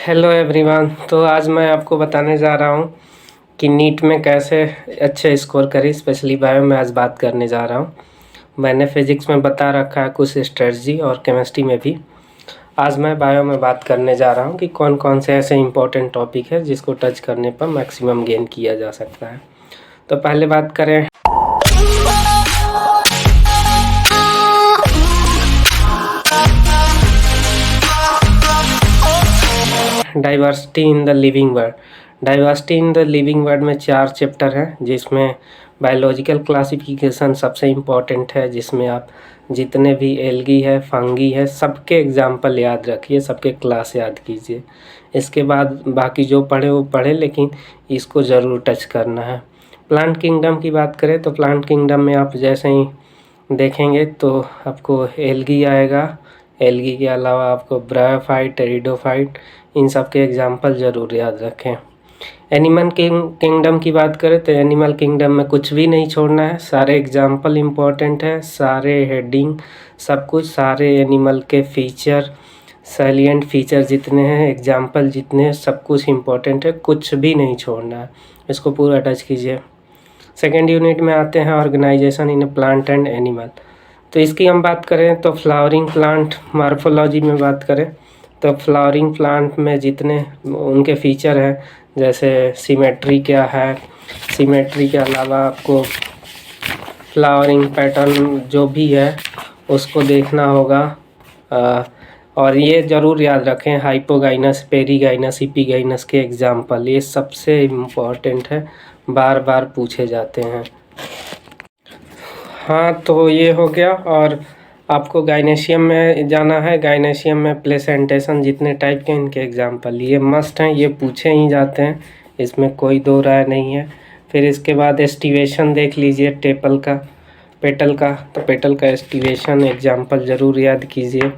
Hello everyone. तो आज मैं आपको बताने जा रहा हूँ कि नीट में कैसे अच्छे स्कोर करें। स्पेशली बायो में आज बात करने जा रहा हूँ। मैंने फिज़िक्स में बता रखा है कुछ स्ट्रेटजी और केमिस्ट्री में भी। आज मैं बायो में बात करने जा रहा हूँ कि कौन कौन से ऐसे इंपॉर्टेंट टॉपिक है जिसको टच करने पर मैक्सिमम गेन किया जा सकता है। तो पहले बात करें diversity in the living world. Diversity in the living world में 4 चैप्टर हैं, जिसमें बायोलॉजिकल क्लासिफिकेशन सबसे इम्पॉर्टेंट है, जिसमें आप जितने भी एल्गी है, फंगी है, सबके एग्जाम्पल याद रखिए, सबके क्लास याद कीजिए। इसके बाद बाकी जो पढ़े वो पढ़े, लेकिन इसको ज़रूर टच करना है। प्लांट किंगडम की बात करें तो प्लांट किंगडम में आप जैसे ही देखेंगे तो आपको एल्गी आएगा। एल्गी के अलावा आपको ब्रायोफाइट, टेरिडोफाइट, इन सब के एग्जाम्पल ज़रूर याद रखें। एनिमल किंगडम की बात करें तो एनिमल किंगडम में कुछ भी नहीं छोड़ना है, सारे एग्जाम्पल इम्पॉर्टेंट है, सारे हेडिंग, सब कुछ, सारे एनिमल के फीचर, सैलिएंट फीचर जितने हैं, एग्जाम्पल जितने हैं, सब कुछ इम्पॉर्टेंट है, कुछ भी नहीं छोड़ना है। इसको पूरा टच कीजिए। सेकेंड यूनिट में आते हैं organisation in plant and animal. तो इसकी हम बात करें तो फ्लावरिंग प्लांट मॉर्फोलॉजी में बात करें तो फ्लावरिंग प्लांट में जितने उनके फीचर हैं, जैसे सिमेट्री क्या है, सिमेट्री के अलावा आपको फ्लावरिंग पैटर्न जो भी है उसको देखना होगा। और ये ज़रूर याद रखें हाइपोगाइनस, पेरीगाइनस, इपीगाइनस के एग्जाम्पल, ये सबसे इम्पॉर्टेंट है, बार बार पूछे जाते हैं। हाँ, तो ये हो गया। और आपको गाइनेशियम में जाना है। गाइनेशियम में प्लेसेंटेशन जितने टाइप के, इनके एग्जाम्पल ये मस्ट हैं, ये पूछे ही जाते हैं, इसमें कोई दो राय नहीं है। फिर इसके बाद एस्टिवेशन देख लीजिए, पेटल का, तो पेटल का एस्टिवेशन एग्जाम्पल ज़रूर याद कीजिए।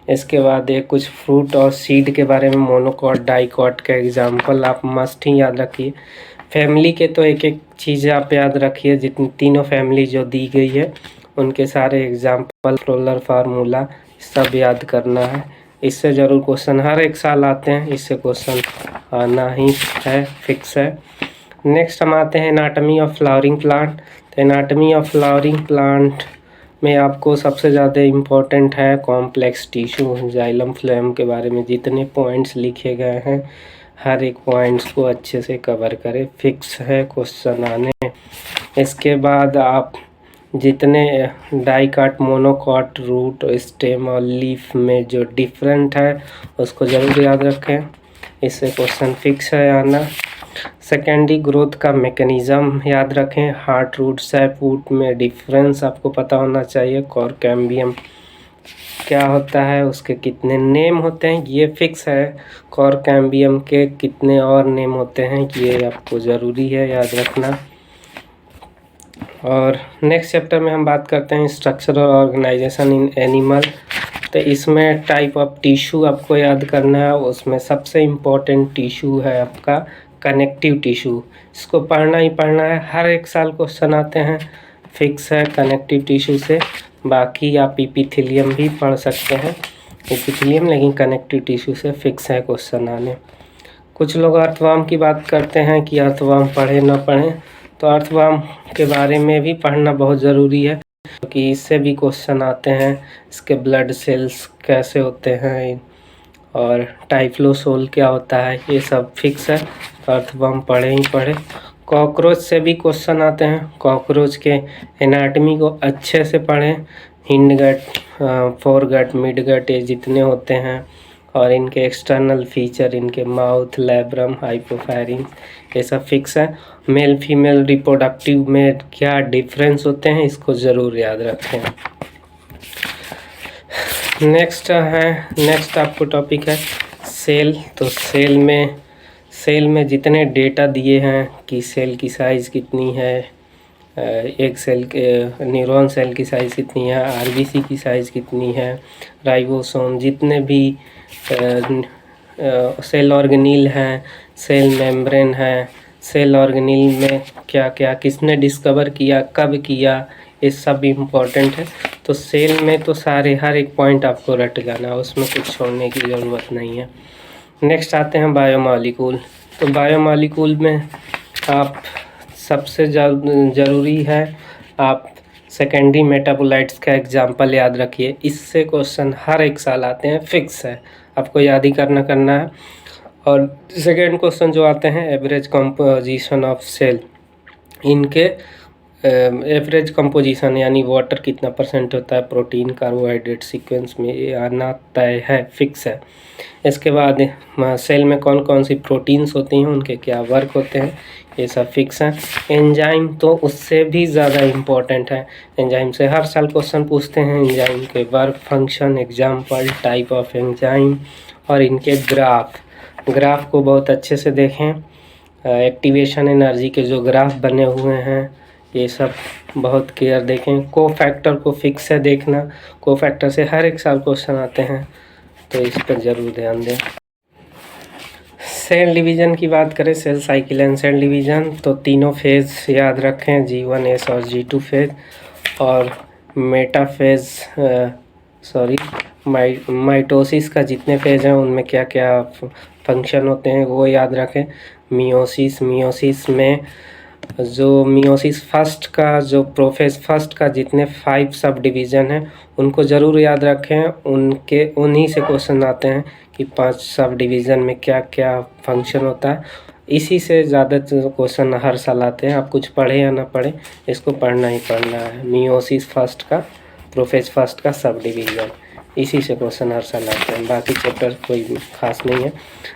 इसके बाद एक कुछ फ्रूट और सीड के बारे में, मोनोकॉट, डाइकॉट का एग्जाम्पल आप मस्ट ही याद रखिए। फैमिली के तो एक एक चीज़ आप याद रखिए, जितनी तीनों फैमिली जो दी गई है उनके सारे एग्जाम्पल, रोलर फार्मूला, सब याद करना है। इससे ज़रूर क्वेश्चन हर एक साल आते हैं, इससे क्वेश्चन आना ही है, फिक्स है। नेक्स्ट हम आते हैं एनाटमी ऑफ फ्लावरिंग प्लांट। तो एनाटमी ऑफ फ्लावरिंग प्लांट में आपको सबसे ज़्यादा इम्पोर्टेंट है कॉम्प्लेक्स टिश्यू, जाइलम फ्लोएम के बारे में जितने पॉइंट्स लिखे गए हैं, हर एक पॉइंट्स को अच्छे से कवर करें, फिक्स है क्वेश्चन आने। इसके बाद आप जितने डाइकॉट, मोनोकॉट, रूट, स्टेम और लीफ में जो डिफरेंट है उसको ज़रूर याद रखें, इससे क्वेश्चन फिक्स है आना। सेकेंडरी ग्रोथ का मैकेनिज़्म याद रखें, हार्ट रूट, सैपरूट में डिफरेंस आपको पता होना चाहिए। कॉरकैम्बियम क्या होता है, उसके कितने नेम होते हैं, ये फिक्स है। कॉरकैम्बियम के कितने और नेम होते हैं, ये आपको ज़रूरी है याद रखना। और नेक्स्ट चैप्टर में हम बात करते हैं स्ट्रक्चरल ऑर्गेनाइजेशन इन एनिमल। तो इसमें टाइप ऑफ टिश्यू आपको याद करना है, उसमें सबसे इम्पोर्टेंट टिश्यू है आपका कनेक्टिव टिश्यू। इसको पढ़ना ही पढ़ना है, हर एक साल क्वेश्चन आते हैं, फिक्स है कनेक्टिव टिश्यू से। बाकी आप इपिथेलियम भी पढ़ सकते हैं, इपिथेलियम, लेकिन कनेक्टिव टिश्यू से फिक्स है क्वेश्चन आने। कुछ लोग अर्थवर्म की बात करते हैं कि अर्थवर्म पढ़े ना पढ़ें, तो अर्थवर्म के बारे में भी पढ़ना बहुत ज़रूरी है, क्योंकि इससे भी क्वेश्चन आते हैं। इसके ब्लड सेल्स कैसे होते हैं और टाइफ्लोसोल क्या होता है, ये सब फिक्स है, अर्थवर्म पढ़े ही पढ़े। कॉकरोच से भी क्वेश्चन आते हैं, कॉकरोच के एनाटमी को अच्छे से पढ़ें, हिंडगट, फोरगट, मिडगट, ये जितने होते हैं, और इनके एक्सटर्नल फीचर, इनके माउथ, लैब्रम, हाइपोफैरिंग, ये सब फिक्स है। मेल फीमेल रिप्रोडक्टिव में क्या डिफरेंस होते हैं, इसको ज़रूर याद रखें। नेक्स्ट आपको टॉपिक है सेल। तो सेल में जितने डेटा दिए हैं कि सेल की साइज़ कितनी है, एक सेल के न्यूरॉन सेल की साइज़ कितनी है, आरबीसी की साइज़ कितनी है, राइबोसोम, जितने भी सेल ऑर्गेनील हैं, सेल मेम्ब्रेन है, सेल ऑर्गेनील में क्या क्या किसने डिस्कवर किया, कब किया, ये सब इम्पोर्टेंट है। तो सेल में तो सारे हर एक पॉइंट आपको रट जाना, उसमें कुछ छोड़ने की ज़रूरत नहीं है। नेक्स्ट आते हैं बायोमॉलिक्यूल। तो बायोमॉलिक्यूल में आप सबसे ज़रूरी है आप सेकेंडरी मेटाबोलाइट्स का एग्जाम्पल याद रखिए। इससे क्वेश्चन हर एक साल आते हैं, फिक्स है, आपको याद ही करना है। और सेकेंड क्वेश्चन जो आते हैं एवरेज कंपोजिशन ऑफ सेल, इनके एवरेज कंपोजिशन यानी वाटर कितना परसेंट होता है, प्रोटीन कार्बोहाइड्रेट सीक्वेंस में, ये आना तय है, फिक्स है। इसके बाद सेल में कौन कौन सी प्रोटीन्स होती हैं, उनके क्या वर्क होते हैं, ये सब फिक्स है। एंजाइम तो उससे भी ज़्यादा इम्पोर्टेंट है, एंजाइम से हर साल क्वेश्चन पूछते हैं। एंजाइम के work, function, example, type of enzyme और इनके ग्राफ को बहुत अच्छे से देखें। एक्टिवेशन एनर्जी के जो ग्राफ बने हुए हैं ये सब बहुत केयर देखें। कोफैक्टर को फिक्स है देखना, कोफैक्टर से हर एक साल क्वेश्चन आते हैं, तो इस पर ज़रूर ध्यान दें। सेल डिवीज़न की बात करें, cell cycle and cell division, तो तीनों फेज़ याद रखें, G1S और G2 फेज़, और मेटाफेज़ माइटोसिस का जितने फेज़ हैं उनमें क्या क्या फंक्शन होते हैं वो याद रखें। मियोसिस में जो मियोसिस फर्स्ट का जो प्रोफेज फर्स्ट का जितने 5 सब डिवीज़न हैं उनको ज़रूर याद रखें, उन्हीं से क्वेश्चन आते हैं कि 5 सब डिवीज़न में क्या क्या फंक्शन होता है। इसी से ज़्यादा क्वेश्चन हर साल आते हैं, आप कुछ पढ़े या ना पढ़े, इसको पढ़ना ही पढ़ना है। मियोसिस फर्स्ट का, प्रोफेज फर्स्ट का सब डिवीज़न, इसी से क्वेश्चन हर साल आते हैं, बाकी चैप्टर कोई खास नहीं है।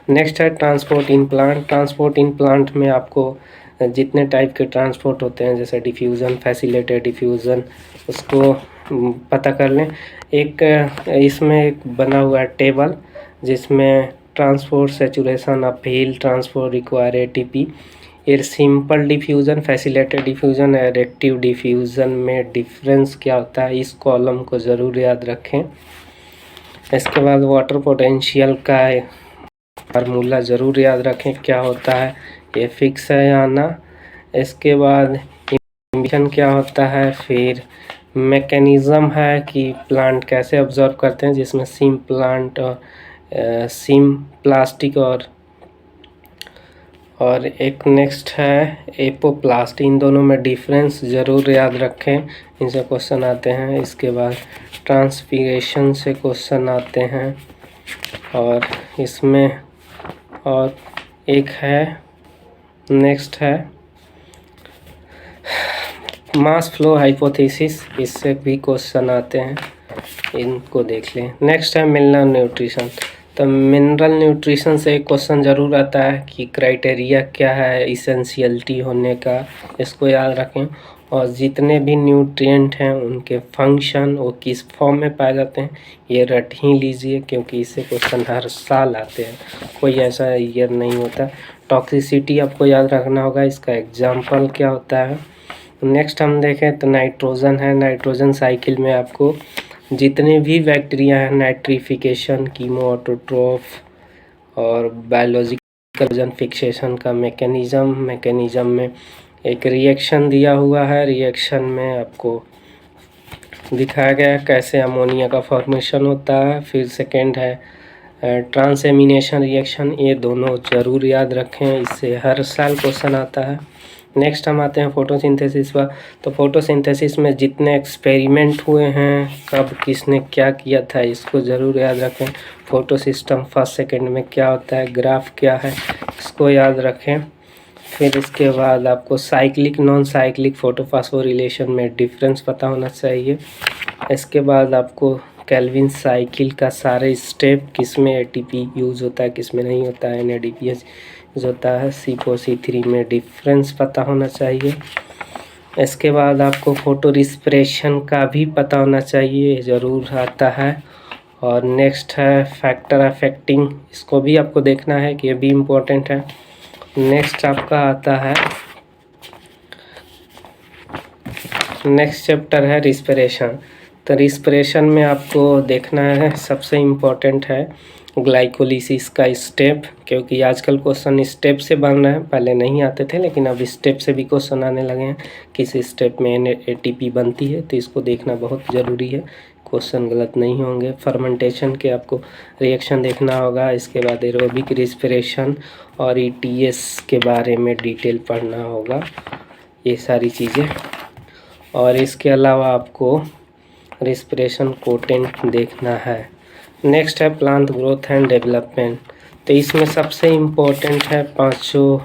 नेक्स्ट है transport in plant. Transport in plant में आपको जितने टाइप के ट्रांसपोर्ट होते हैं, जैसे डिफ्यूज़न, फैसिलिटेटेड डिफ्यूज़न, उसको पता कर लें। एक इसमें एक बना हुआ है टेबल जिसमें transport, saturation, uphill, transport require ATP, ये simple diffusion, facilitated diffusion, additive diffusion में डिफरेंस क्या होता है, इस कॉलम को ज़रूर याद रखें। इसके बाद वाटर पोटेंशियल का फार्मूला ज़रूर याद रखें क्या होता है, ये फिक्स है आना। इसके बाद इमिशन क्या होता है, फिर मैकेनिज़्म है कि प्लांट कैसे ऑब्जर्व करते हैं, जिसमें सिम प्लांट और सिम प्लास्टिक और एक नेक्स्ट है एपोप्लास्ट, इन दोनों में डिफरेंस ज़रूर याद रखें, इनसे क्वेश्चन आते हैं। इसके बाद ट्रांसपीरेशन से क्वेश्चन आते हैं, और इसमें और एक है नेक्स्ट है मास फ्लो हाइपोथेसिस, इससे भी क्वेश्चन आते हैं, इनको देख लें। नेक्स्ट है मिनरल न्यूट्रिशन। तो मिनरल न्यूट्रिशन से एक क्वेश्चन ज़रूर आता है कि क्राइटेरिया क्या है इसेंशियलिटी होने का, इसको याद रखें। और जितने भी न्यूट्रिएंट हैं उनके फंक्शन वो किस फॉर्म में पाए जाते हैं ये रट ही लीजिए, क्योंकि इससे क्वेश्चन हर साल आते हैं, कोई ऐसा ईयर नहीं होता। टॉक्सिसिटी आपको याद रखना होगा, इसका एग्जाम्पल क्या होता है। नेक्स्ट हम देखें तो नाइट्रोजन है। नाइट्रोजन साइकिल में आपको जितने भी बैक्टीरिया हैं, नाइट्रिफिकेशन, कीमो ऑटोट्रोफ और बायोलॉजिकल फिक्सेशन का मैकेनिज़्म में एक रिएक्शन दिया हुआ है। रिएक्शन में आपको दिखाया गया है कैसे अमोनिया का फॉर्मेशन होता है। फिर सेकेंड है ट्रांसएमिनेशन रिएक्शन, ये दोनों ज़रूर याद रखें, इससे हर साल क्वेश्चन आता है। नेक्स्ट हम आते हैं फोटोसिंथेसिस पर। तो फोटोसिंथेसिस में जितने एक्सपेरिमेंट हुए हैं, कब किसने क्या किया था, इसको ज़रूर याद रखें। फोटो सिस्टम फर्स्ट सेकंड में क्या होता है, ग्राफ क्या है, इसको याद रखें। फिर इसके बाद आपको साइक्लिक नॉन साइक्लिक फोटोफॉस्फोरिलेशन में डिफरेंस पता होना चाहिए। इसके बाद आपको केल्विन साइकिल का सारे स्टेप, किस में ATP यूज़ होता है, किस में नहीं होता है, NADPH जो होता है, C4C3 में डिफरेंस पता होना चाहिए। इसके बाद आपको फोटो रिस्पिरेशन का भी पता होना चाहिए, ज़रूर आता है। और नेक्स्ट है फैक्टर अफेक्टिंग, इसको भी आपको देखना है कि ये भी इम्पोर्टेंट है। नेक्स्ट आपका आता है, नेक्स्ट चैप्टर है रिस्पिरेशन। तो रिस्पिरेशन में आपको देखना है, सबसे इम्पोर्टेंट है ग्लाइकोलिसिस का स्टेप, क्योंकि आजकल क्वेश्चन स्टेप से बन रहे हैं, पहले नहीं आते थे लेकिन अब स्टेप से भी क्वेश्चन आने लगे हैं। किस स्टेप में ATP बनती है, तो इसको देखना बहुत ज़रूरी है क्वेश्चन गलत नहीं होंगे। फर्मेंटेशन के आपको रिएक्शन देखना होगा, इसके बाद एरोबिक रिस्पिरेशन और ETS के बारे में डिटेल पढ़ना होगा, ये सारी चीज़ें। और इसके अलावा आपको रिस्पिरेशन कोटेंट देखना है। नेक्स्ट है प्लांट ग्रोथ एंड डेवलपमेंट। तो इसमें सबसे इम्पोर्टेंट है 5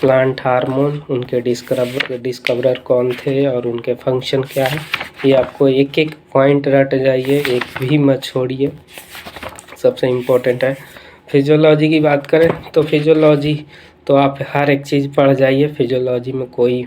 प्लांट हार्मोन, उनके डिस्कवरर कौन थे और उनके फंक्शन क्या है, ये आपको एक एक पॉइंट रट जाइए, एक भी मत छोड़िए, सबसे इम्पोर्टेंट है। फिजियोलॉजी की बात करें तो फिजियोलॉजी तो आप हर एक चीज़ पढ़ जाइए, फिजियोलॉजी में कोई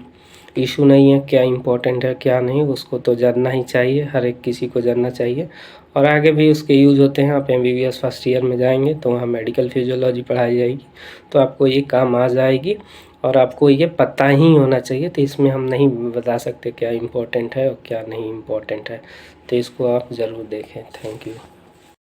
इशू नहीं है, क्या इम्पोर्टेंट है क्या नहीं, उसको तो जानना ही चाहिए, हर एक किसी को जानना चाहिए। और आगे भी उसके यूज़ होते हैं। आप MBBS फर्स्ट ईयर में जाएंगे तो वहाँ मेडिकल फिजियोलॉजी पढ़ाई जाएगी, तो आपको ये काम आ जाएगी और आपको ये पता ही होना चाहिए। तो इसमें हम नहीं बता सकते क्या इम्पोर्टेंट है और क्या नहीं इम्पोर्टेंट है, तो इसको आप ज़रूर देखें। Thank you.